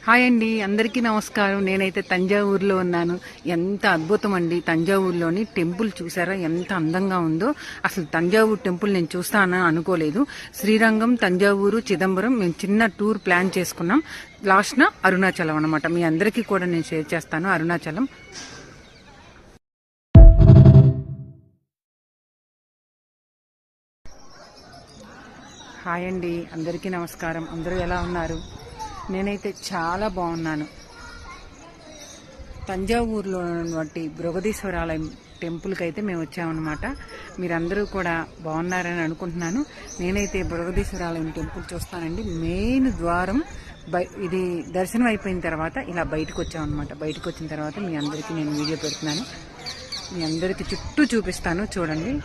Hi అండి, అందరికీ నమస్కారం. నేనైతే తంజావూరులో ఉన్నాను. ఎంత అద్భుతం అండి తంజావూరులోని టెంపుల్. చూసారా ఎంత అందంగా ఉందో. అసలు తంజావూరు టెంపుల్ నేను చూస్తానని అనుకోలేదు. శ్రీరంగం, తంజావూరు, చిదంబరం మేము చిన్న టూర్ ప్లాన్ చేసుకున్నాం. లాస్ట్న అరుణాచలం అనమాట. మీ అందరికీ కూడా నేను షేర్ చేస్తాను అరుణాచలం. హాయ్ అండి, అందరికీ నమస్కారం. అందరూ ఎలా ఉన్నారు? నేనైతే చాలా బాగున్నాను. తంజావూరులో ఉన్నటువంటి బృహదీశ్వరాలయం టెంపుల్కి అయితే మేము వచ్చామన్నమాట. మీరందరూ కూడా బాగున్నారని అనుకుంటున్నాను. నేనైతే బృహదీశ్వరాలయం టెంపుల్ చూస్తానండి. మెయిన్ ద్వారం ఇది దర్శనం అయిపోయిన తర్వాత ఇలా బయటకు వచ్చామన్నమాట. బయటకు వచ్చిన తర్వాత మీ అందరికీ నేను వీడియో పెడుతున్నాను. మీ అందరికీ చుట్టూ చూపిస్తాను, చూడండి.